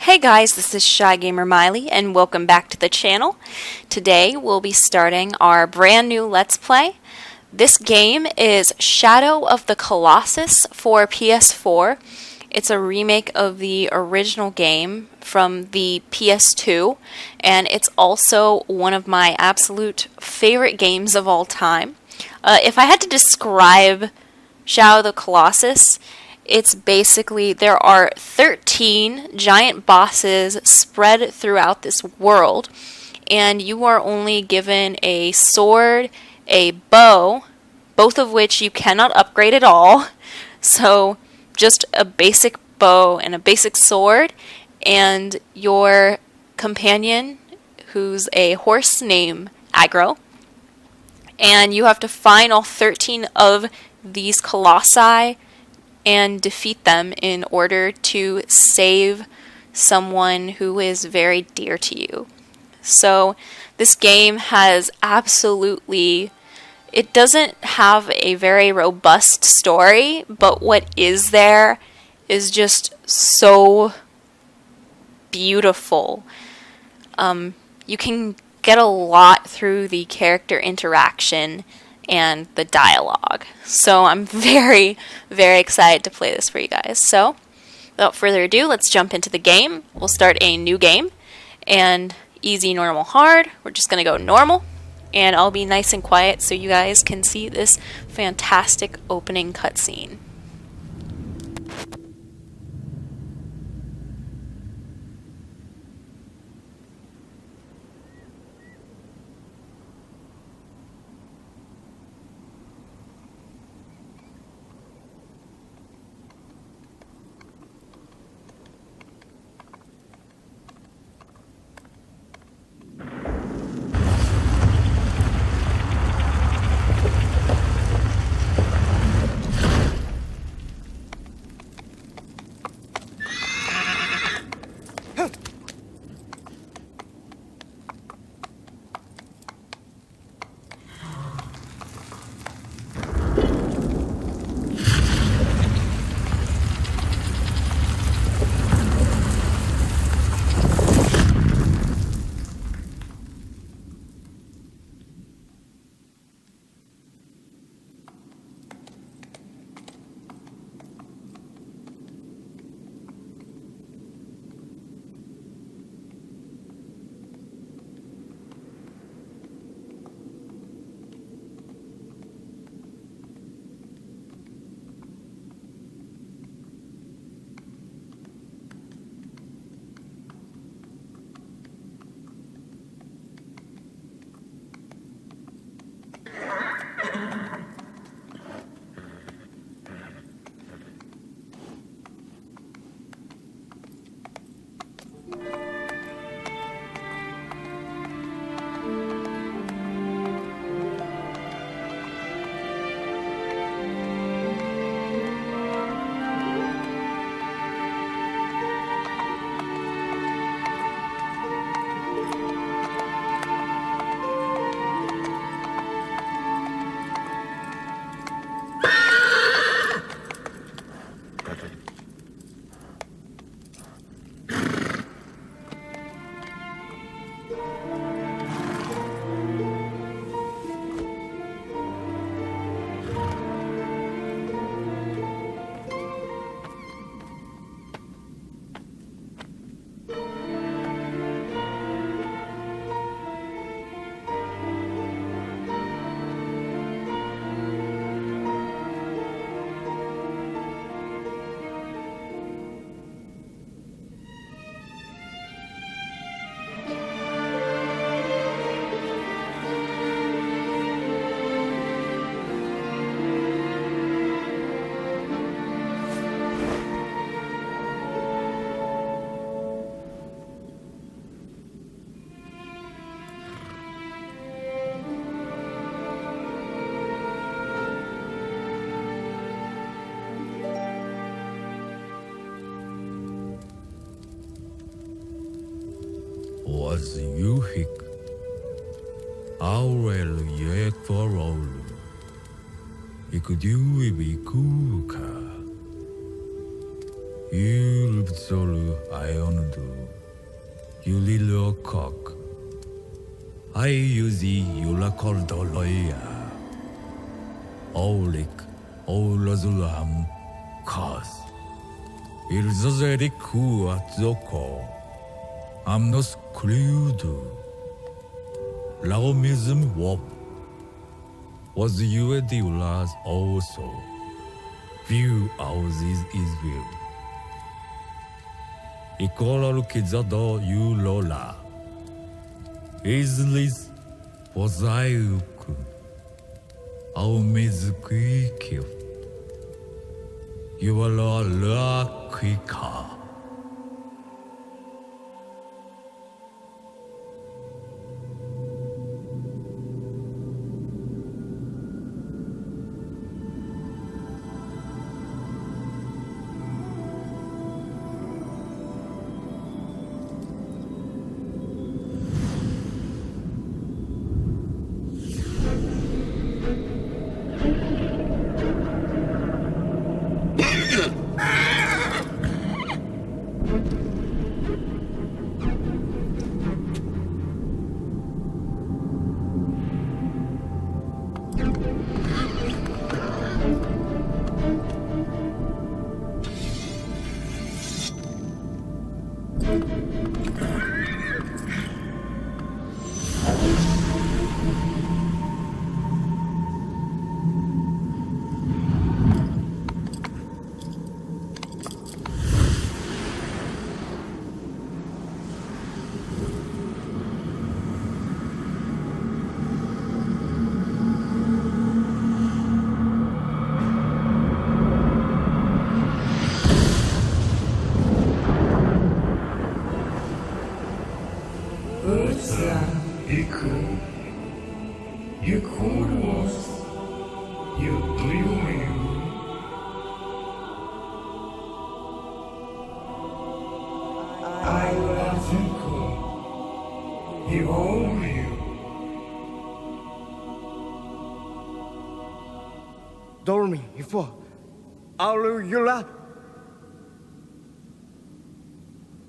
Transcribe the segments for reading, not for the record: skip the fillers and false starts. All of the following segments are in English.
Hey guys, this is ShyGamerMaile and welcome back to the channel. Today we'll be starting our brand new Let's Play. This game is Shadow of the Colossus for PS4. It's a remake of the original game from the PS2, and it's also one of my absolute favorite games of all time. If I had to describe Shadow of the Colossus, it's basically there are 13 giant bosses spread throughout this world, and you are only given a sword, a bow, both of which you cannot upgrade at all. So just a basic bow and a basic sword, and your companion, who's a horse named Agro. And you have to find all 13 of these colossi and defeat them in order to save someone who is very dear to you. So this game has it doesn't have a very robust story, but what is there is just so beautiful. You can get a lot through the character interaction and the dialogue. So I'm very, very excited to play this for you guys. So without further ado, let's jump into the game. We'll start a new game, and easy, normal, hard. We're just going to go normal, and I'll be nice and quiet so you guys can see this fantastic opening cutscene. Was you hick? Aurel yek for all. Ikudui bikuka. You 읍소르 아연두 유릴러 컥 아이유지 율라콜돌로이야 오릭 오울러줄람 카스 일저제리 쿠아쪼코 암노스 크리우드 라오미즘 워 was you at the last also view houses is view 이꼴로 기자도 유로라 이즈리스 보자이우쿠 아우미즈쿠이키우 유발로라 퀴카 You call us, you dreaming. I will think you own you. Dormin, before all you love.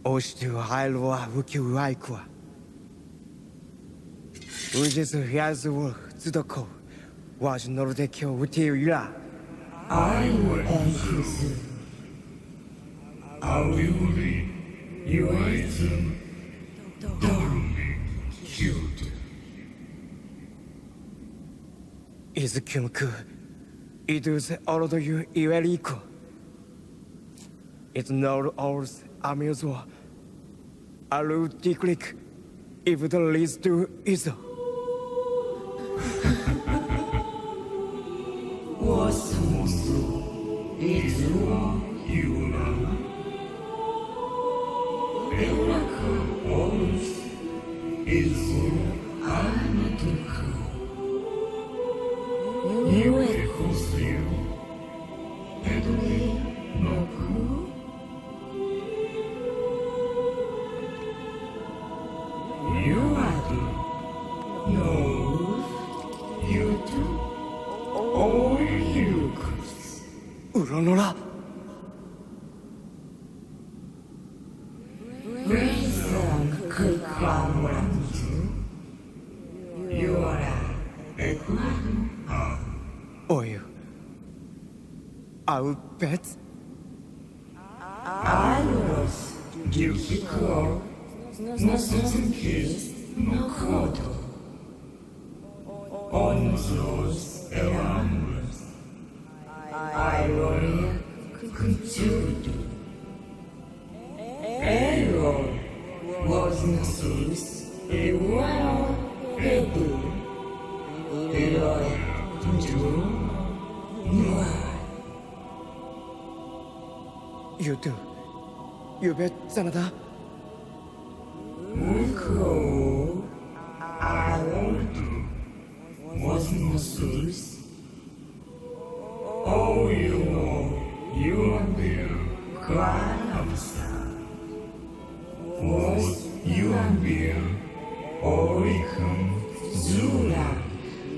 Ostu hailwa wukiu aikwa. Ujesu hiazu tsudoko. Was nordekyo utiura. I will answer. I will be you item. Dormin killed. Izukyunku. Idus all of you iweriko. It's not ours amusement. Alu declick. If the leads to Iso. Was is you know. Miracle always is unethical. You equals you, and we no cool. You are the no, you do, all you could. Uronora. Reason could come around you. You are a good. Oil. I'll bet. I was difficult, no certain case, no quarter. On those around us, I will continue. Error was not this, it was ready. It was to do. You do. You bet, Sanada. Cool. I want to. Wasn't this? Oh, you are there. Cry outside. Was you are there? Oricum Zula.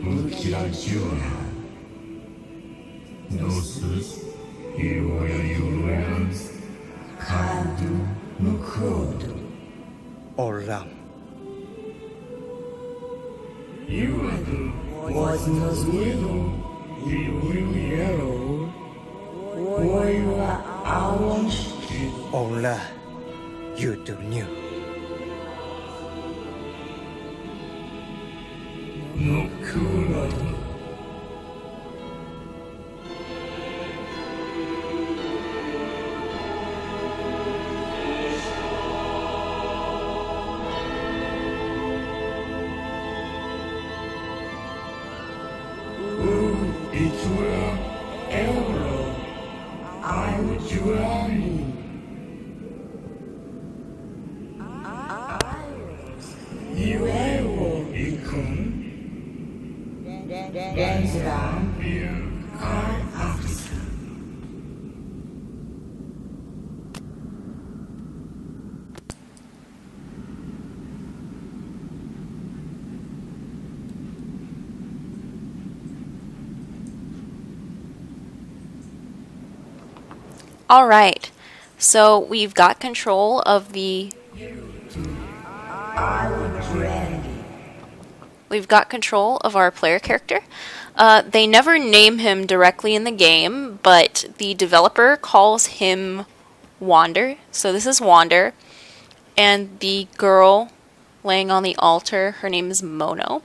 Ukira Jura. Gnosis, you are your lands. Come. 向こうと Olam. You are the was not yellow, you will yellow. Or you are orange. Ola. You do new. No cooler. It will arrow. I will drown you. You arrow become. Then drown will cry after. All right, so we've got control of the we've got control of our player character. They never name him directly in the game, but the developer calls him Wander. So this is Wander, and the girl laying on the altar, her name is Mono.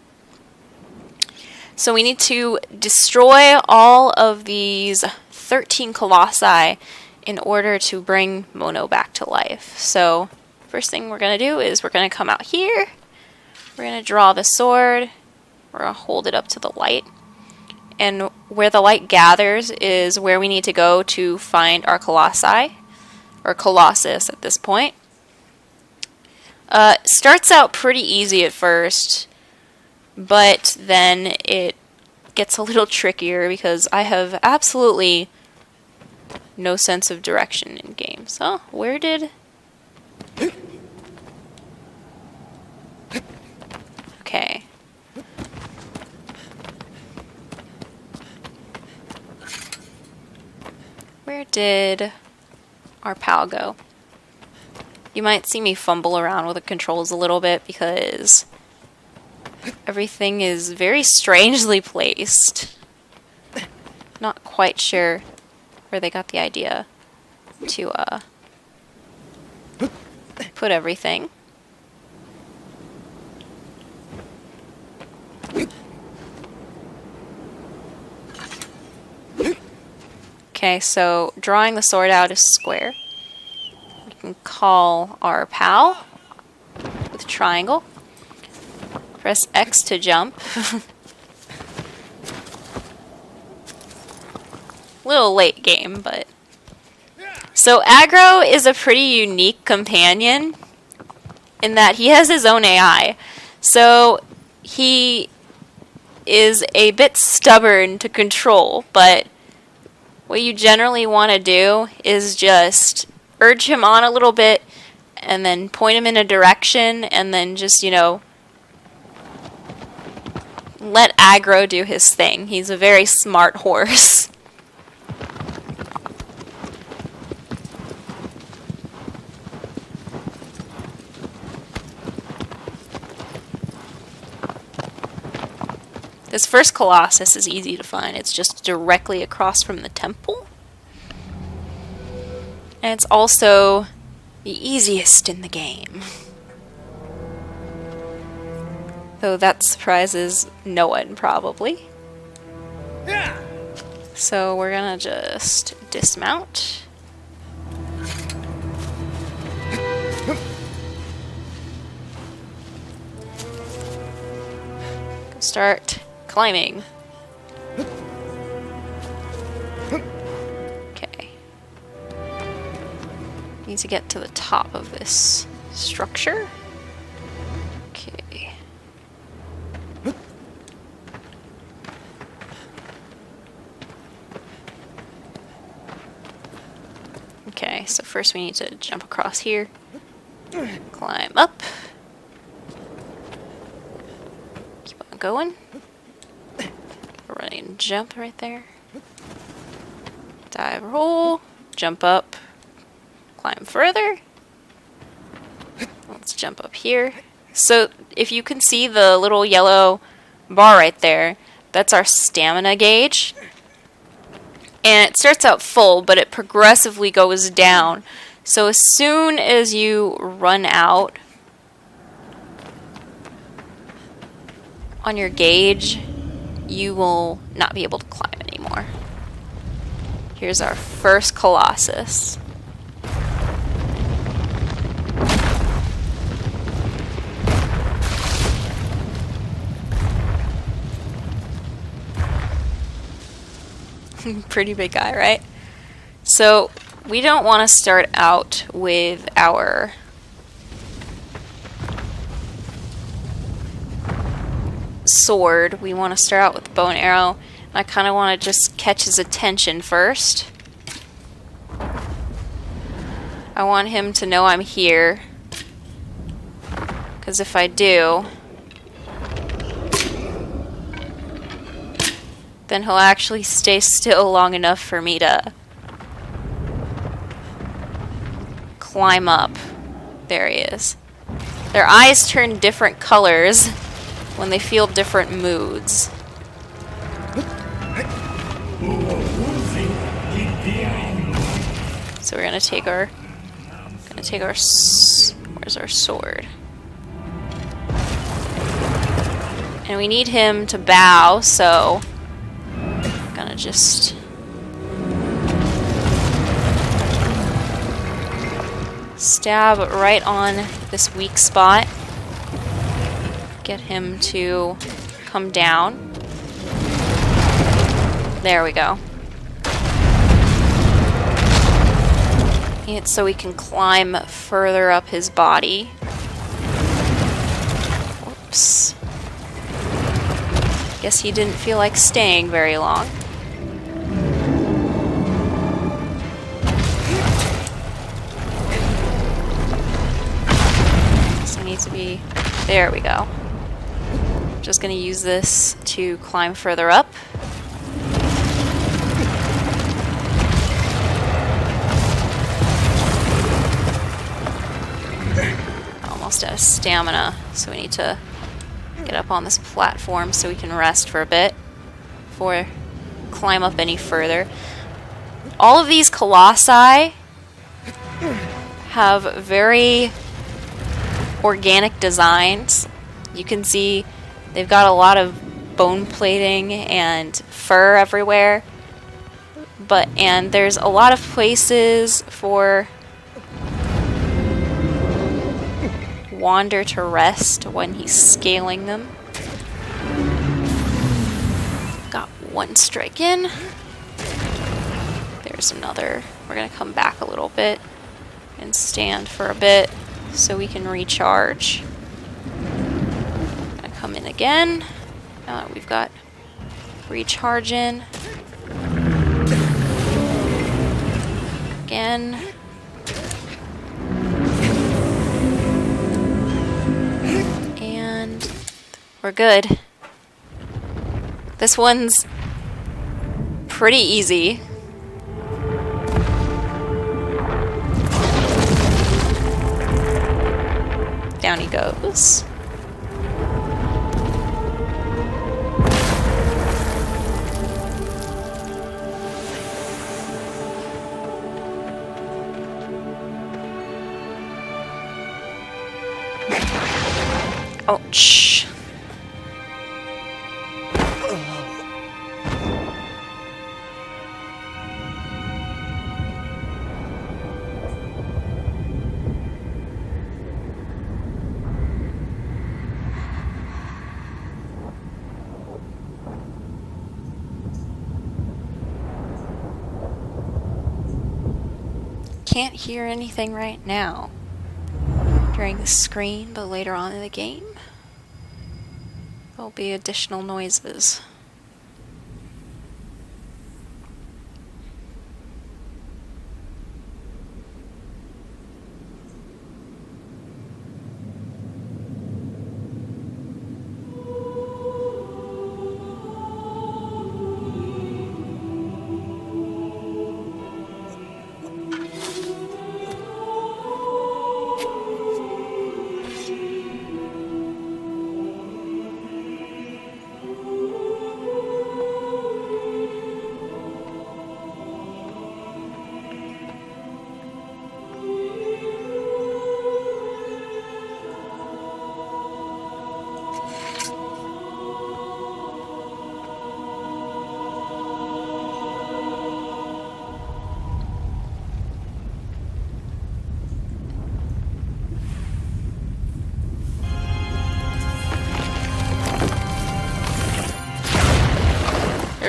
So we need to destroy all of these 13 Colossi in order to bring Mono back to life. So first thing we're going to do is we're going to come out here. We're going to draw the sword. We're going to hold it up to the light. And where the light gathers is where we need to go to find our Colossi, or Colossus at this point. Starts out pretty easy at first, but then it gets a little trickier because I have absolutely no sense of direction in games. Oh, where did... Okay. Where did our pal go? You might see me fumble around with the controls a little bit because everything is very strangely placed. Not quite sure where they got the idea to put everything. Okay, so drawing the sword out is square. We can call our pal with triangle. Press X to jump. Little late game, but... So Aggro is a pretty unique companion in that he has his own AI. So he is a bit stubborn to control, but what you generally want to do is just urge him on a little bit and then point him in a direction and then just, you know, let Aggro do his thing. He's a very smart horse. This first Colossus is easy to find. It's just directly across from the temple. And it's also the easiest in the game. Though that surprises no one, probably. So we're gonna just dismount. Start climbing. Okay. Need to get to the top of this structure. Okay. Okay, so first we need to jump across here. Climb up. Keep on going. Running jump right there. Dive, roll, jump up, climb further, jump up here. So if you can see the little yellow bar right there, that's our stamina gauge. And it starts out full, but it progressively goes down. So as soon as you run out on your gauge, you will not be able to climb anymore. Here's our first Colossus. Pretty big guy, right? So we don't want to start out with our sword. We want to start out with the bow and arrow. I kind of want to just catch his attention first. I want him to know I'm here, because if I do, then he'll actually stay still long enough for me to climb up. There he is. Their eyes turn different colors when they feel different moods. So we're gonna take our where's our sword? And we need him to bow, so I'm gonna just stab right on this weak spot. Get him to come down. There we go. It's so we can climb further up his body. Whoops. Guess he didn't feel like staying very long. So he needs to be... There we go. Just gonna use this to climb further up. Almost out of stamina, so we need to get up on this platform so we can rest for a bit before climb up any further. All of these Colossi have very organic designs. You can see they've got a lot of bone plating and fur everywhere, and there's a lot of places for Wander to rest when he's scaling them. Got one strike in. There's another. We're gonna come back a little bit and stand for a bit so we can recharge. Gonna come in again. We've got recharge in. Again. We're good. This one's pretty easy. Down he goes. Ouch. Can't hear anything right now during the screen, but later on in the game there'll be additional noises.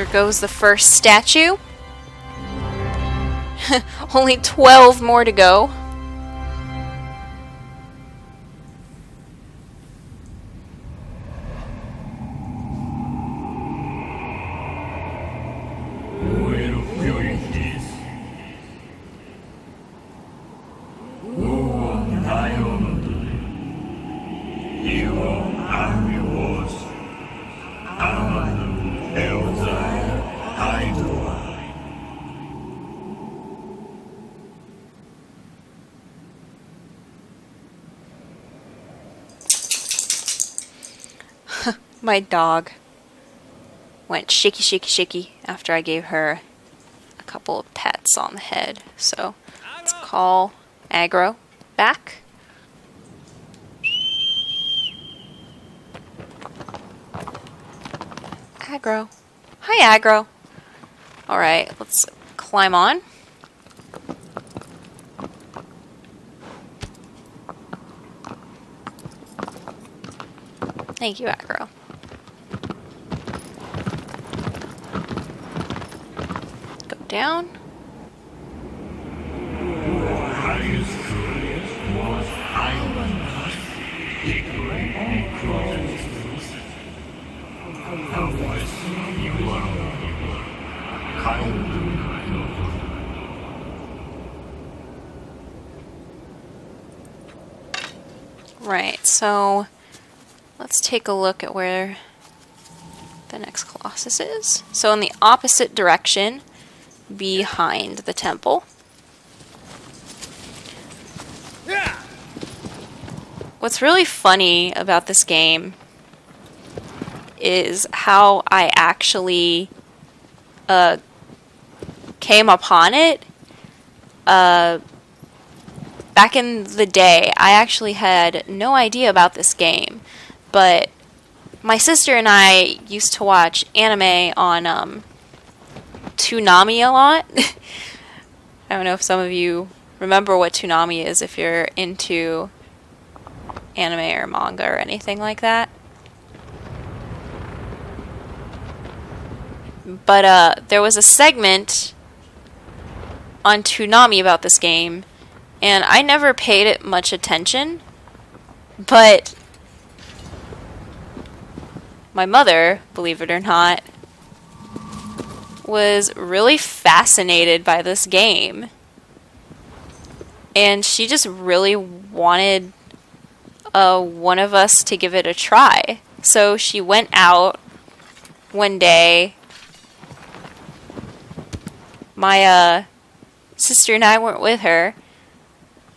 There goes the first statue. Only 12 more to go. My dog went shaky, shaky, shaky after I gave her a couple of pats on the head. So let's call Aggro back. Aggro. Hi, Aggro. Alright, let's climb on. Thank you, Aggro. Go down. Right, so let's take a look at where the next Colossus is. So in the opposite direction, behind the temple. What's really funny about this game is how I actually came upon it. Back in the day, I actually had no idea about this game, but my sister and I used to watch anime on Toonami a lot. I don't know if some of you remember what Toonami is if you're into anime or manga or anything like that. But there was a segment on Toonami about this game, and I never paid it much attention, but my mother, believe it or not, was really fascinated by this game. And she just really wanted one of us to give it a try. So she went out one day. My sister and I weren't with her,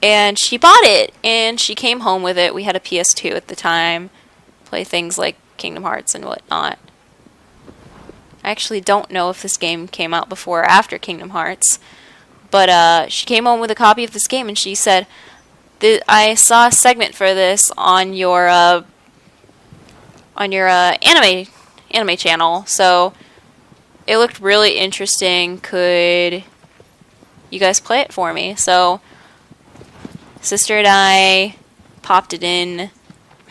and she bought it, and she came home with it. We had a PS2 at the time, play things like Kingdom Hearts and whatnot. I actually don't know if this game came out before or after Kingdom Hearts, but she came home with a copy of this game, and she said, I saw a segment for this on your anime channel, so it looked really interesting. Could you guys play it for me? So sister and I popped it in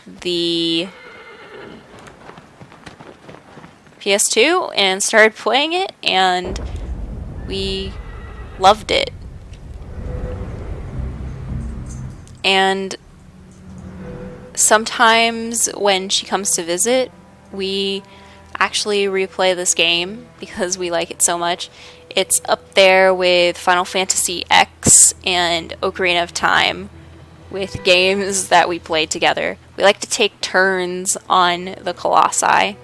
the PS2 and started playing it, and we loved it. And sometimes when she comes to visit, we actually replay this game because we like it so much. It's up there with Final Fantasy X and Ocarina of Time with games that we played together. We like to take turns on the Colossi.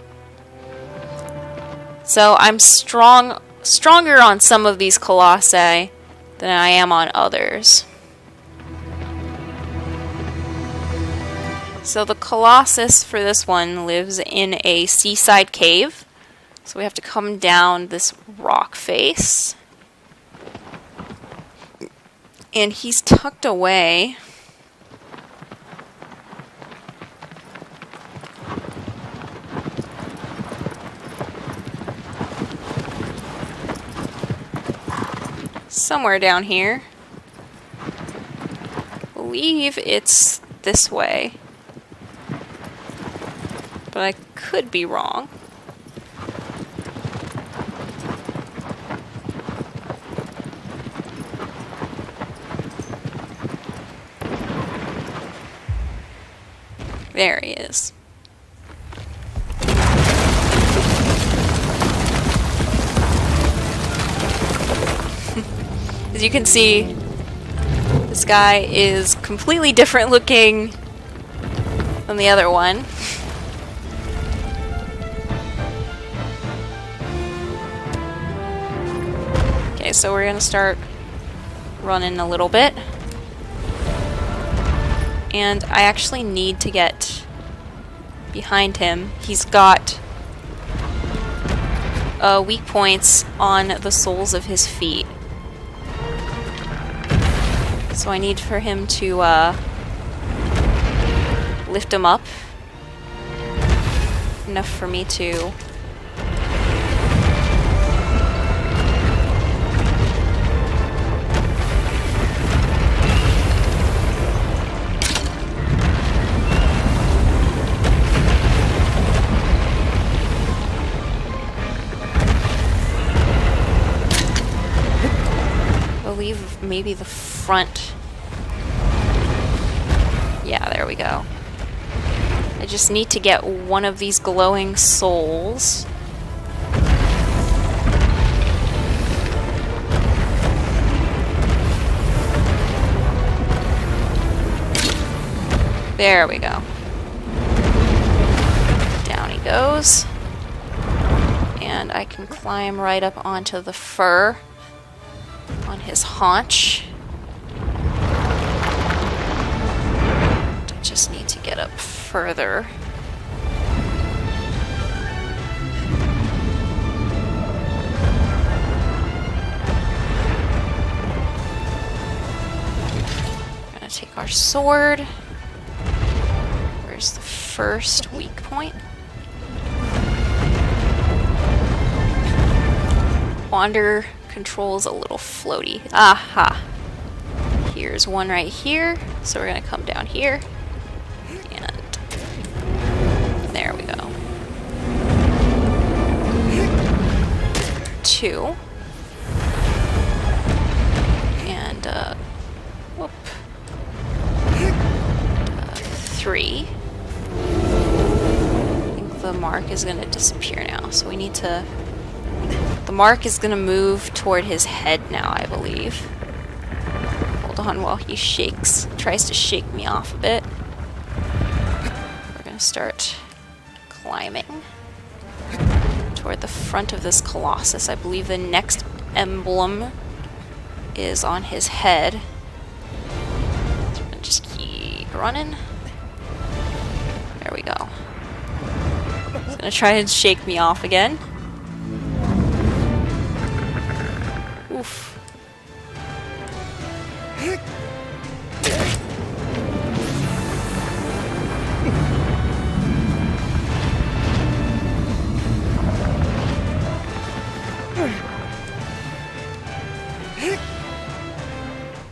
So I'm stronger on some of these Colossi than I am on others. So the Colossus for this one lives in a seaside cave. So we have to come down this rock face. And he's tucked away somewhere down here. I believe it's this way, but I could be wrong. There he is. As you can see, this guy is completely different looking than the other one. Okay, so we're gonna start running a little bit. And I actually need to get behind him. He's got weak points on the soles of his feet. So I need for him to lift him up enough for me to believe maybe the front. Yeah, there we go. I just need to get one of these glowing souls. There we go. Down he goes. And I can climb right up onto the fur on his haunch. I just need to get up further. We're gonna take our sword. Where's the first weak point? Wander controls a little floaty. Aha! Here's one right here. So we're gonna come down here. And there we go. 2. And, whoop. 3. I think the mark is gonna disappear now. So we need to... The mark is gonna move toward his head now, I believe. Hold on while he tries to shake me off a bit. We're gonna start climbing toward the front of this Colossus. I believe the next emblem is on his head. So we're gonna just keep running. There we go. He's gonna try and shake me off again. Oof.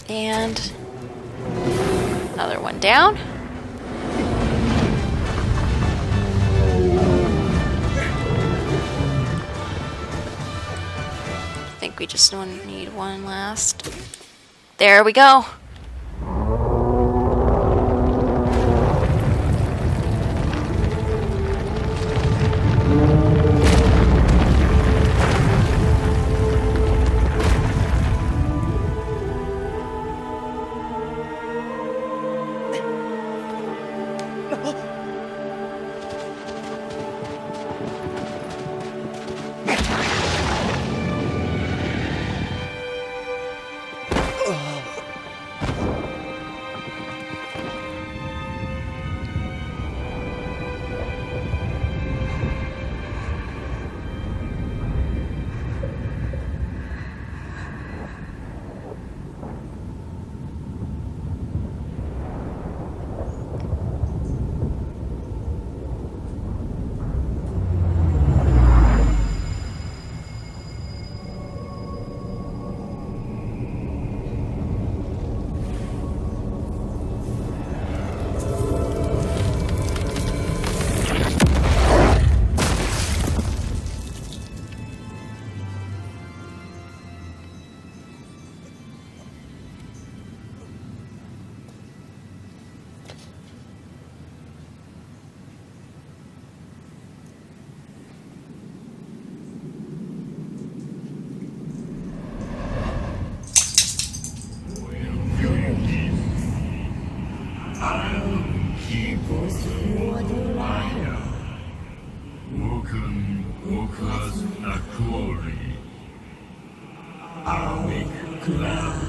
And another one down. I think we just need one last. There we go. keyboard wire. Woken as a quarry. I'll make glad.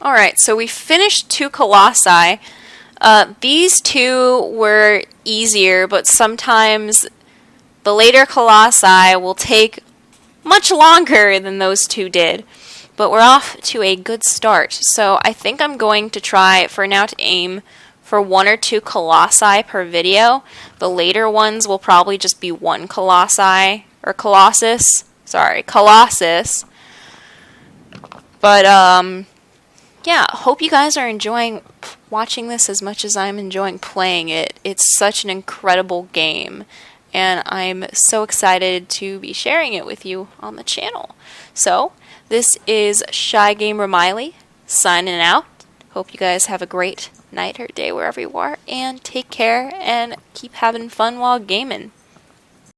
Alright, so we finished 2 Colossi. These 2 were easier, but sometimes the later Colossi will take much longer than those 2 did. But we're off to a good start. So I think I'm going to try for now to aim for 1 or 2 Colossi per video. The later ones will probably just be 1 Colossi, or Colossus. Sorry, Colossus. But, yeah, hope you guys are enjoying watching this as much as I'm enjoying playing it. It's such an incredible game, and I'm so excited to be sharing it with you on the channel. So, this is ShyGamerMaile signing out. Hope you guys have a great night or day wherever you are, and take care and keep having fun while gaming.